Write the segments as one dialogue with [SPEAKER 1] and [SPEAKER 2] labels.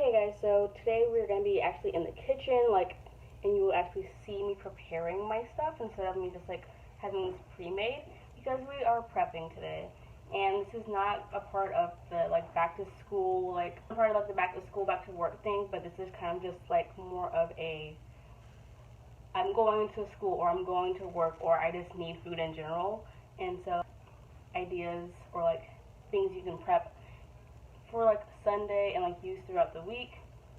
[SPEAKER 1] Okay guys, so today we're going to be actually in the kitchen, and you will actually see me preparing my stuff instead of me just having this pre-made, because we are prepping today. And this is not a part of the back to school, part of the back to school, back to work thing, but this is kind of just more of a I'm going to school or I'm going to work or I just need food in general. And so ideas or things you can prep for Sunday and use throughout the week,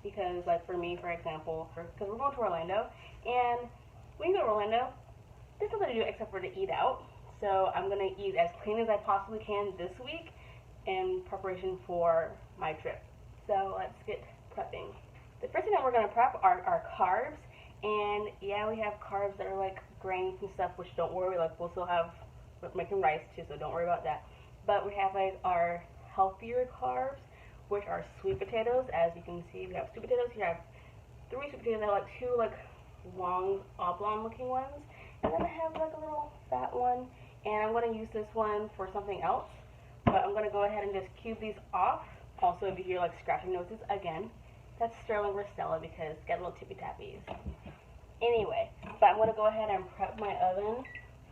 [SPEAKER 1] because for me, for example, because we're going to Orlando, and when you go to Orlando, there's nothing to do except for to eat out. So I'm going to eat as clean as I possibly can this week in preparation for my trip. So let's get prepping. The first thing that we're going to prep are our carbs, and yeah, we have carbs that are grains and stuff, which don't worry, we'll still have, we're making rice too, so don't worry about that. But we have our healthier carbs, which are sweet potatoes. As you can see, we have sweet potatoes. You have 3 sweet potatoes. I have two long oblong looking ones, and then I have a little fat one, and I'm going to use this one for something else, but I'm going to go ahead and just cube these off. Also, if you hear scratching noises, again, that's Sterling Rostella because it's got little tippy tappies. Anyway, but I'm going to go ahead and prep my oven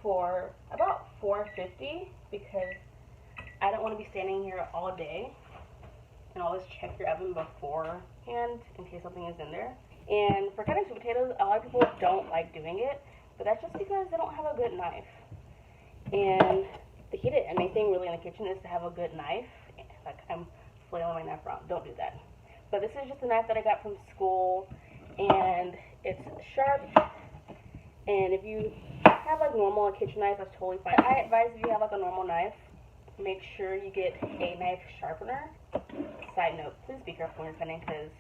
[SPEAKER 1] for about 450 because I don't want to be standing here all day and always check your oven beforehand in case something is in there. And for cutting sweet potatoes, a lot of people don't like doing it, but that's just because they don't have a good knife. And the key to anything really in the kitchen is to have a good knife. I'm flailing my knife around. Don't do that. But this is just a knife that I got from school, and it's sharp. And if you have normal kitchen knife, that's totally fine. I advise if you have a normal knife, make sure you get a knife sharpener. Side note, please be careful when you're cutting, because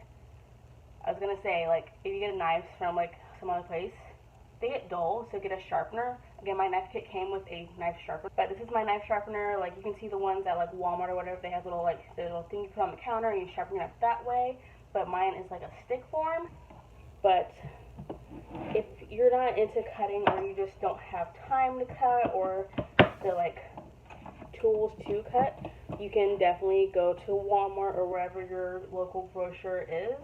[SPEAKER 1] I was going to say, if you get knives from some other place, they get dull, so get a sharpener. Again, my knife kit came with a knife sharpener, but this is my knife sharpener. You can see the ones at Walmart or whatever, they have little the little thing you put on the counter and you sharpen your knife that way, but mine is a stick form. But if you're not into cutting, or you just don't have time to cut, or the tools to cut, you can definitely go to Walmart or wherever your local grocer is,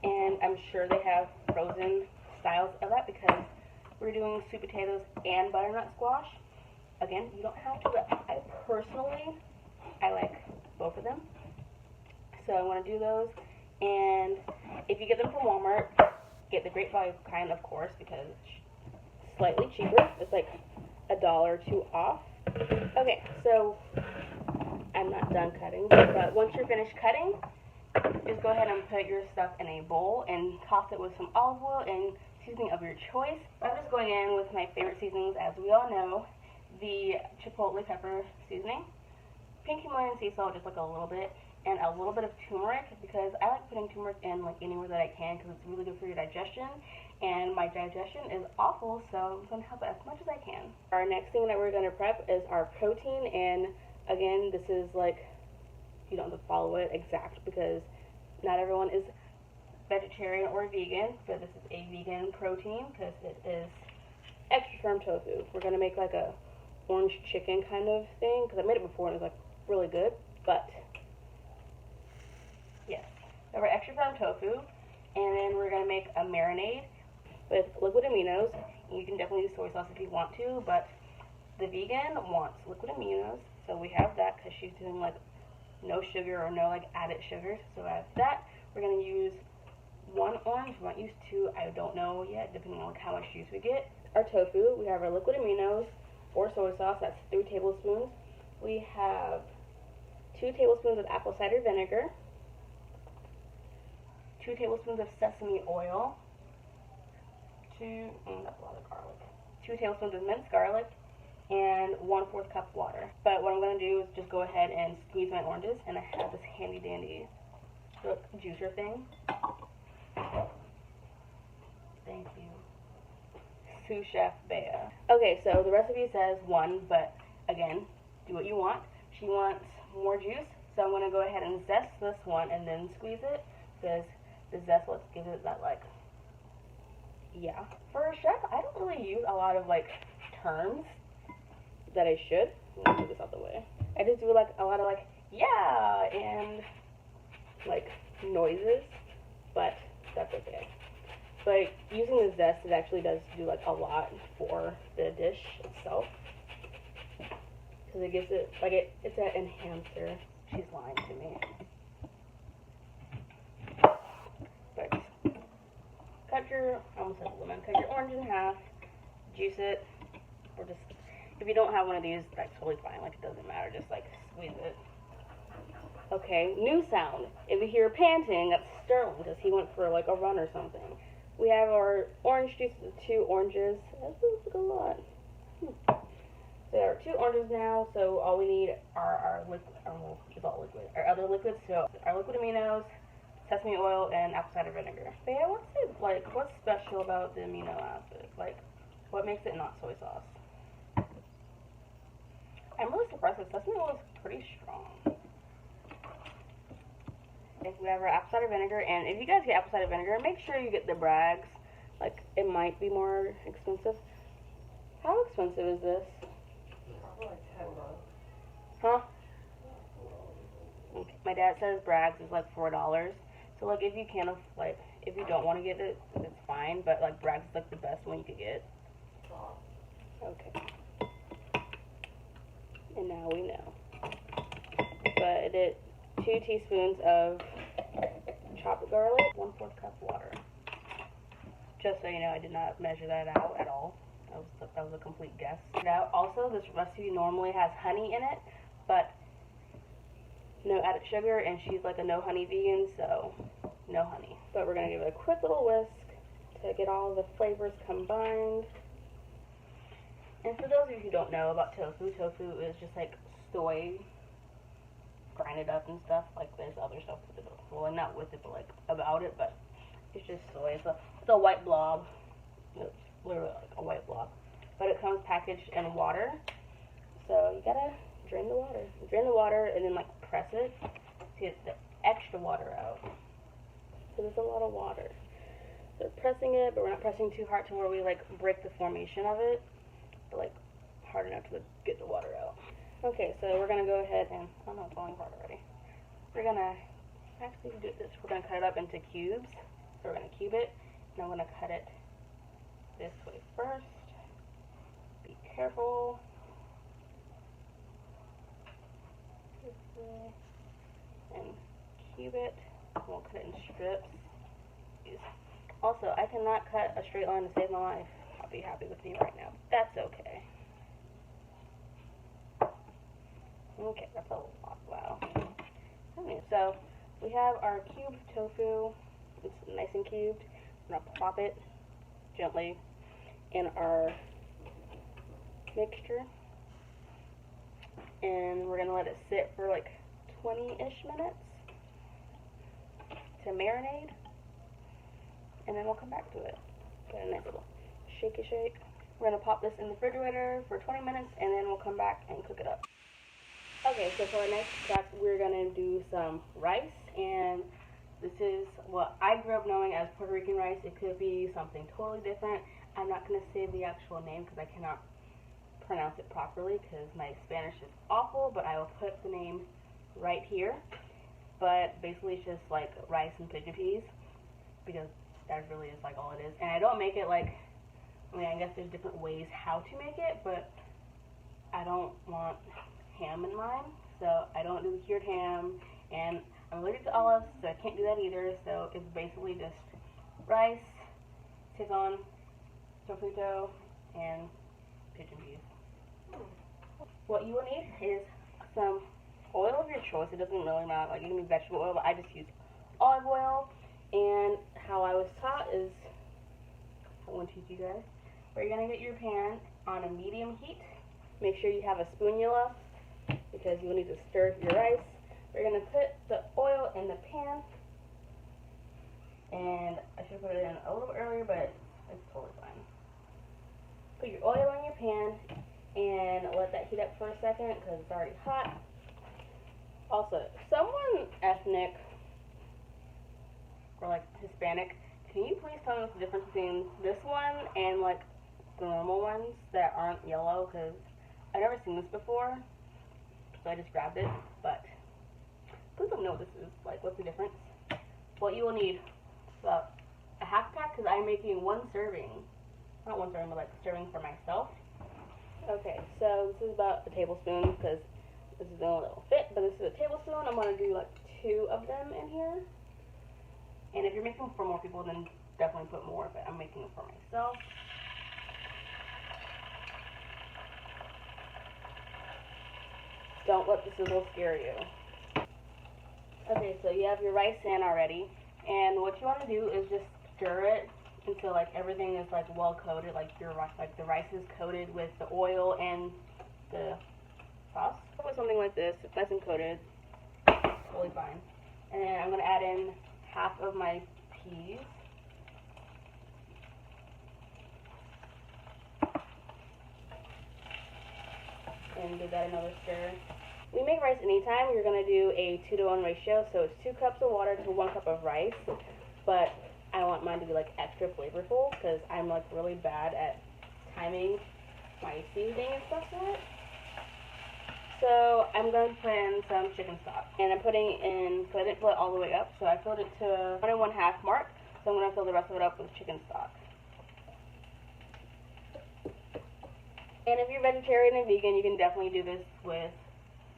[SPEAKER 1] and I'm sure they have frozen styles of that, because we're doing sweet potatoes and butternut squash. Again, you don't have to, but I personally, I like both of them, so I want to do those. And if you get them from Walmart, get the great value kind, of course, because it's slightly cheaper. It's $1 or $2 off. Okay, so I'm not done cutting, but once you're finished cutting, just go ahead and put your stuff in a bowl and toss it with some olive oil and seasoning of your choice. I'm just going in with my favorite seasonings, as we all know, the chipotle pepper seasoning, pink Himalayan sea salt, just a little bit, and a little bit of turmeric, because I like putting turmeric in anywhere that I can, because it's really good for your digestion, and my digestion is awful, so I'm going to help it as much as I can. Our next thing that we're going to prep is our protein, and again, this is you don't have to follow it exact, because not everyone is vegetarian or vegan, but this is a vegan protein because it is extra firm tofu. We're going to make a orange chicken kind of thing, because I made it before and it was really good, but yes, so we're extra firm tofu, and then we're going to make a marinade with liquid aminos. You can definitely use soy sauce if you want to, but the vegan wants liquid aminos, so we have that because she's doing no sugar or no added sugars, so I have that. We're going to use 1 orange. We might use 2, I don't know yet, depending on how much juice we get. Our tofu, we have our liquid aminos or soy sauce, that's 3 tablespoons. We have 2 tablespoons of apple cider vinegar, 2 tablespoons of sesame oil, that's a lot of garlic, 2 tablespoons of minced garlic, and 1/4 cup water. But what I'm going to do is just go ahead and squeeze my oranges, and I have this handy dandy juicer thing. Thank you, sous chef Bea. Okay, so the recipe says 1, but again, do what you want. She wants more juice, so I'm going to go ahead and zest this one and then squeeze it, because the zest gives it that yeah. For a chef, I don't really use a lot of terms that I should. Let me move this out the way. I just do a lot of yeah and noises. but that's okay. But using the zest, it actually does do like a lot for the dish itself, because it gives it like it's an enhancer. She's lying to me. But cut your, I almost said lemon, cut your orange in half, juice it, or just, if you don't have one of these, that's totally fine, like it doesn't matter, just like squeeze it. Okay, new sound. If you hear panting, that's Sterling, because he went for like a run or something. We have our orange juice, the 2 oranges. That feels like a lot. So there are 2 oranges now, so all we need are our liquid, well, it's all liquid, our other liquids, so our liquid aminos, sesame oil, and apple cider vinegar. But yeah, what's special about the amino acids? Like, what makes it not soy sauce? I'm really surprised that sesame oil is pretty strong. We have our apple cider vinegar, and if you guys get apple cider vinegar, make sure you get the Bragg's. Like, it might be more expensive. How expensive is this?
[SPEAKER 2] Probably like $10.
[SPEAKER 1] Huh? Okay. My dad says Bragg's is like $4. So like, if you can, like, if you don't want to get it, it's fine. But like, Bragg's is like the best one you could get. Okay. And now we know. But it 2 teaspoons of chopped garlic, 1/4 cup water. Just so you know, I did not measure that out at all. That was a complete guess. Now, also, this recipe normally has honey in it, but no added sugar, and she's like a no honey vegan, so no honey. But we're gonna give it a quick little whisk to get all the flavors combined. And for those of you who don't know about tofu, tofu is just like soy grinded up and stuff. Like, there's other stuff with it, well, not with it, but like about it, but it's just soy. It's a white blob. It's literally like a white blob, but it comes packaged in water, so you gotta drain the water. Drain the water and then like press it to get the extra water out. So there's a lot of water. So we're pressing it, but we're not pressing too hard to where we like break the formation of it, but like hard enough to get the water out. Okay, so we're gonna go ahead and, oh no, it's falling apart already. We're gonna actually do this. We're gonna cut it up into cubes. So we're gonna cube it, and I'm gonna cut it this way first. Be careful. This way. And cube it. We'll cut it in strips. Also, I cannot cut a straight line to save my life. I'll be happy with me right now. That's okay. Okay, that's a lot. Wow. Okay, so we have our cubed tofu. It's nice and cubed. I'm going to plop it gently in our mixture. And we're going to let it sit for like 20-ish minutes to marinate. And then we'll come back to it. Get a nice little shaky shake. We're going to pop this in the refrigerator for 20 minutes, and then we'll come back and cook it up. Okay, so for our next step, we're going to do some rice, and this is what I grew up knowing as Puerto Rican rice. It could be something totally different. I'm not going to say the actual name because I cannot pronounce it properly because my Spanish is awful, but I will put the name right here. But basically it's just like rice and pigeon peas, because that really is like all it is. And I don't make it like, I mean, I guess there's different ways how to make it, but I don't want ham in mine, so I don't do cured ham, and I'm allergic to olives, so I can't do that either. So it's basically just rice, sazon, sofrito, and pigeon peas. What you will need is some oil of your choice. It doesn't really matter, like you can use vegetable oil, but I just use olive oil. And how I was taught is, I want to teach you guys, where you're going to get your pan on a medium heat. Make sure you have a spoonula, because you will need to stir your rice. We're going to put the oil in the pan, and I should have put it in a little earlier, but it's totally fine. Put your oil in your pan, and let that heat up for a second, because it's already hot. Also, someone ethnic, or like Hispanic, can you please tell me what's the difference between this one and like the normal ones that aren't yellow, because I've never seen this before, so I just grabbed it, but please let me know what this is, like what's the difference. What you will need about a half pack because I'm making one serving. Not one serving, but like serving for myself. Okay, so this is about a tablespoon because this is the only little fit, but this is a tablespoon. I'm going to do like 2 of them in here. And if you're making for more people, then definitely put more, but I'm making it for myself. Don't let the sizzle scare you. Okay, so you have your rice in already, and what you want to do is just stir it until like everything is like well coated, like the rice is coated with the oil and the sauce. Put something like this, it's nice and coated, totally fine. And then I'm gonna add in half of my peas. And give that another stir. When you make rice anytime, you're going to do a 2-to-1 ratio, so it's 2 cups of water to 1 cup of rice, but I want mine to be like extra flavorful because I'm like really bad at timing my seasoning and stuff for it. So I'm going to put in some chicken stock, and I'm putting in, so I didn't fill it all the way up, so I filled it to 1 1/2 mark, so I'm going to fill the rest of it up with chicken stock. And if you're vegetarian and vegan, you can definitely do this with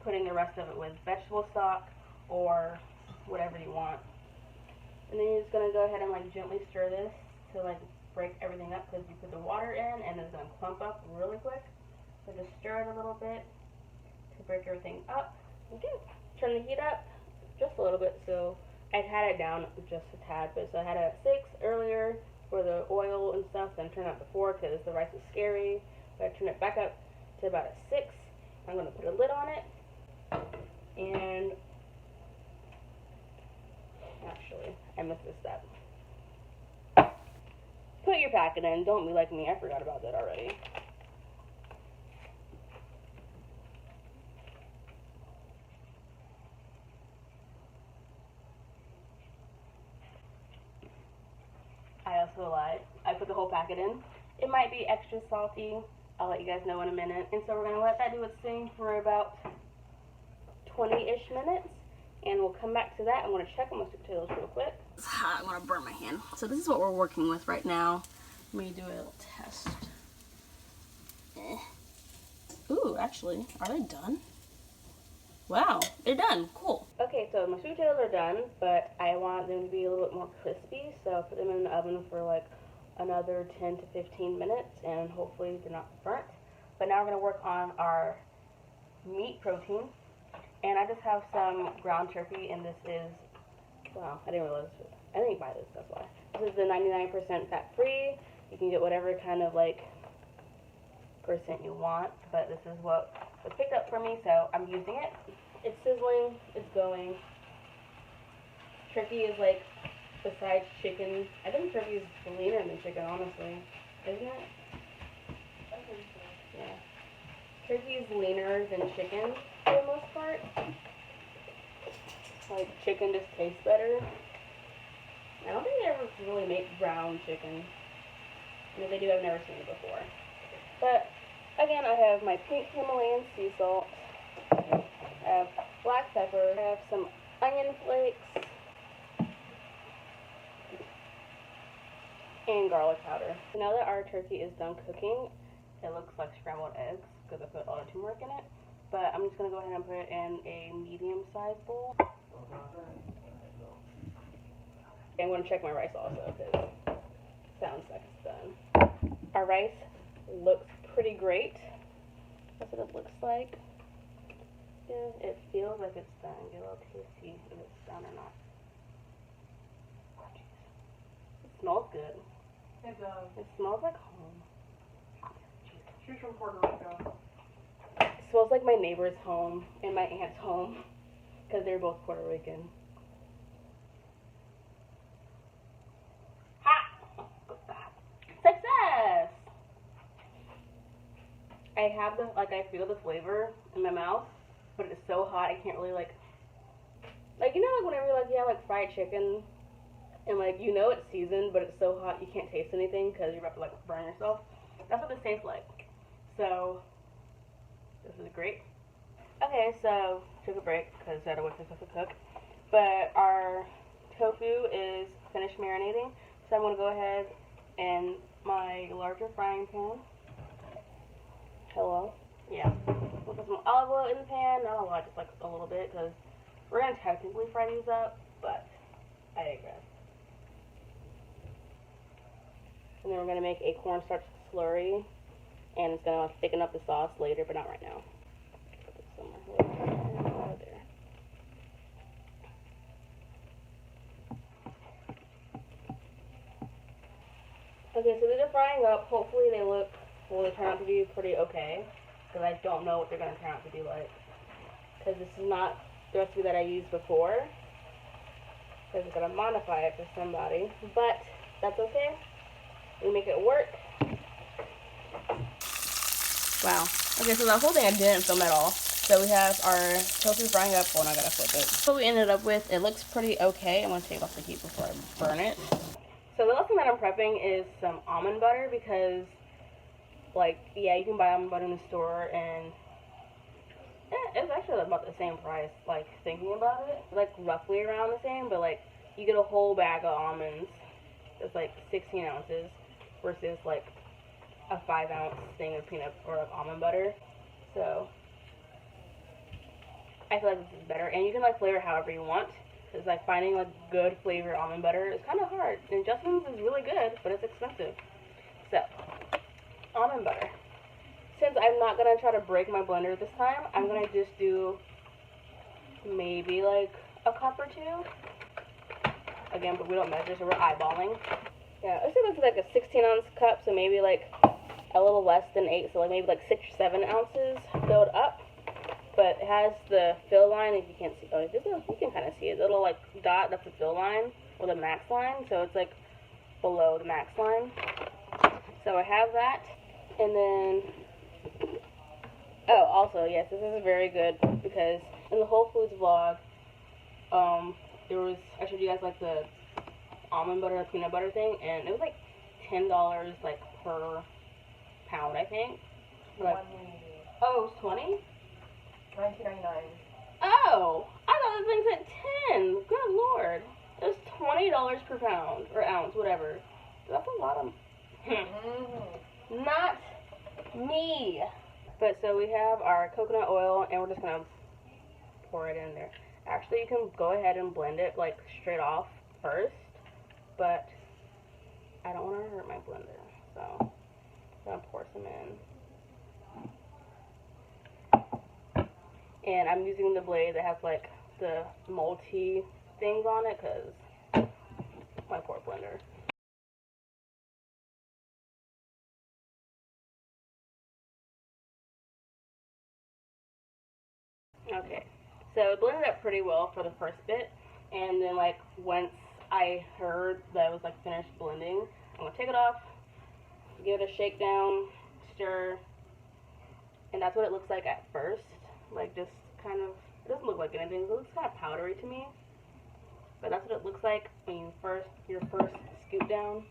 [SPEAKER 1] putting the rest of it with vegetable stock or whatever you want. And then you're just going to go ahead and like gently stir this to like break everything up because you put the water in and it's going to clump up really quick. So just stir it a little bit to break everything up. Okay, turn the heat up just a little bit. So I had it down just a tad, but so I had it at 6 earlier for the oil and stuff, then turn it up to 4 because the rice is scary. So I turn it back up to about a 6. I'm going to put a lid on it. And actually, I missed this step. Put your packet in. Don't be like me. I forgot about that already. I also lied. I put the whole packet in. It might be extra salty. I'll let you guys know in a minute. And so we're going to let that do its thing for about 20-ish minutes. And we'll come back to that. I'm going to check on my sweet potatoes real quick. It's hot. I'm going to burn my hand. So this is what we're working with right now. Let me do a little test. Ooh, actually, are they done? Wow, they're done. Cool. Okay, so my sweet potatoes are done, but I want them to be a little bit more crispy. So I'll put them in the oven for like another 10 to 15 minutes, and hopefully they're not burnt. But now we're going to work on our meat protein. And I just have some ground turkey, and this is, wow, I didn't realize this. I didn't buy this, that's why. This is the 99% fat-free. You can get whatever kind of, like, percent you want, but this is what was picked up for me, so I'm using it. It's sizzling, it's going. Turkey is, like, besides chicken, I think turkey is leaner than chicken, honestly. Isn't it?
[SPEAKER 2] I think so.
[SPEAKER 1] Yeah. Turkey is leaner than chicken for the most part. Like, chicken just tastes better. I don't think they ever really make brown chicken. And if they do, I've never seen it before. But, again, I have my pink Himalayan sea salt. I have black pepper. I have some onion flakes. And garlic powder. So now that our turkey is done cooking, it looks like scrambled eggs because I put all the turmeric in it. But I'm just going to go ahead and put it in a medium-sized bowl. I'm going to check my rice also because it sounds like it's done. Our rice looks pretty great. That's what it looks like. Yeah, it feels like it's done. Get a little tasty if it's done or not. Oh, it smells good.
[SPEAKER 2] It does.
[SPEAKER 1] It smells like home.
[SPEAKER 2] She's from Puerto Rico.
[SPEAKER 1] It smells like my neighbor's home and my aunt's home because they're both Puerto Rican. Ha! Success! I have the, like, I feel the flavor in my mouth, but it's so hot I can't really, like, you know, like, whenever, like, you have, like, fried chicken, and, like, you know it's seasoned, but it's so hot you can't taste anything because you're about to, like, burn yourself. That's what this tastes like. So, this is great. Okay, so, took a break because I had to wait for stuff to cook. But our tofu is finished marinating. So I'm going to go ahead and my larger frying pan. Hello. Yeah. We'll put some olive oil in the pan. Not a lot, just like a little bit, because we're going to technically fry these up, but I digress. And then we're going to make a cornstarch slurry, and it's going to like thicken up the sauce later, but not right now. Put this somewhere. Over there. Okay, so these are frying up. Hopefully they turn out to be pretty okay, because I don't know what they're going to turn out to be like. Because this is not the recipe that I used before, because I'm going to modify it for somebody, but that's okay. We make it work. Wow. Okay, so the whole thing I didn't film at all. So we have our tofu frying up. Well, I gotta flip it. So we ended up with, it looks pretty okay. I'm gonna take off the heat before I burn it. So the last thing that I'm prepping is some almond butter, because, like, yeah, you can buy almond butter in the store, and it's actually about the same price, like, thinking about it. Like, roughly around the same, but, like, you get a whole bag of almonds. It's, like, 16 ounces versus, like, a 5-ounce thing of peanut or, like, almond butter. So I feel like this is better. And you can, like, flavor however you want. It's, like, finding, like, good flavor almond butter is kind of hard. And Justin's is really good, but it's expensive. So, almond butter. Since I'm not going to try to break my blender this time, I'm going to just do maybe, like, a cup or two. Again, but we don't measure, so we're eyeballing. Yeah, let's say this is, like, a 16-ounce cup, so maybe, like, a little less than 8, so, like, maybe, like, 6 or 7 ounces filled up. But it has the fill line, if you can't see, oh, you can kind of see it. The little, like, dot, that's the fill line, or the max line, so it's, like, below the max line. So I have that, and then, oh, also, yes, this is very good, because in the Whole Foods vlog, I showed you guys, like, the almond butter, peanut butter thing, and it was, like, $10, like, per pound, I think. Like, oh, it was 20?
[SPEAKER 2] $19.99.
[SPEAKER 1] Oh, I thought the thing said 10. Good lord. It was $20 per pound, or ounce, whatever. That's a lot of... Not me. But so we have our coconut oil, and we're just going to pour it in there. Actually, you can go ahead and blend it, like, straight off first, but I don't want to hurt my blender, so I'm going to pour some in. And I'm using the blade that has, like, the multi things on it, because my poor blender. Okay, so it blended up pretty well for the first bit, and then, like, once I heard that it was, like, finished blending, I'm going to take it off, give it a shake down, stir, and that's what it looks like at first. Like, just kind of, it doesn't look like anything, it looks kind of powdery to me, but that's what it looks like when you your first scoop down.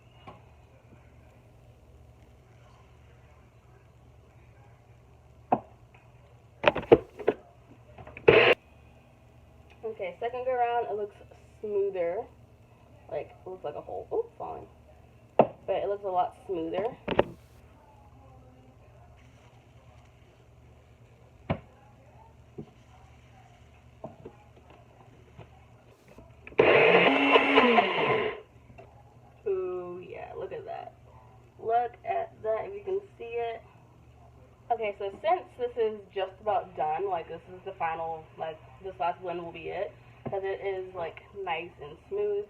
[SPEAKER 1] Okay, second go around, it looks smoother. Like, it looks like a hole. Oh, falling. But it looks a lot smoother. Ooh, yeah, look at that. Look at that, if you can see it. Okay, so since this is just about done, like, this is the final, like, this last blend will be it, because it is, like, nice and smooth,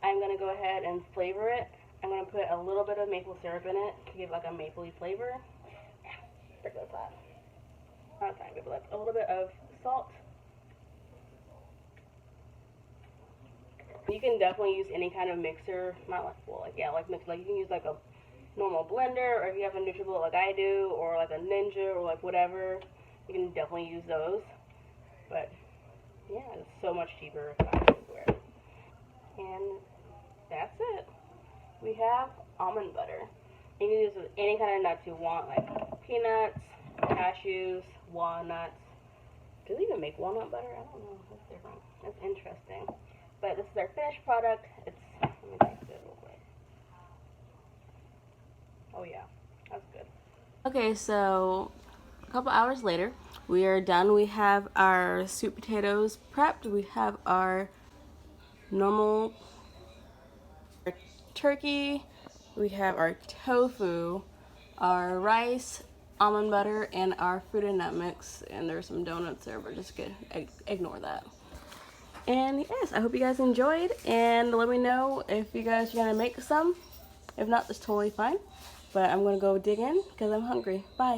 [SPEAKER 1] I'm going to go ahead and flavor it. I'm going to put a little bit of maple syrup in it to give, like, a mapley flavor. There goes that. I'm trying to give, like, a little bit of salt. You can definitely use any kind of mixer, not like, well, like, yeah, like, mix, like, you can use, like, a normal blender, or if you have a NutriBullet like I do, or like a Ninja, or like whatever, you can definitely use those. But yeah, it's so much cheaper, I swear. And that's it. We have almond butter. You can use it with any kind of nuts you want, like peanuts, cashews, walnuts. Do they even make walnut butter? I don't know. That's different. That's interesting. But this is our finished product. It's, let Oh yeah, that's good.
[SPEAKER 3] Okay, so a couple hours later, we are done. We have our sweet potatoes prepped. We have our normal turkey. We have our tofu, our rice, almond butter, and our fruit and nut mix. And there's some donuts there, but just ignore that. And yes, I hope you guys enjoyed, and let me know if you guys are gonna make some. If not, that's totally fine. But I'm gonna go dig in because I'm hungry. Bye.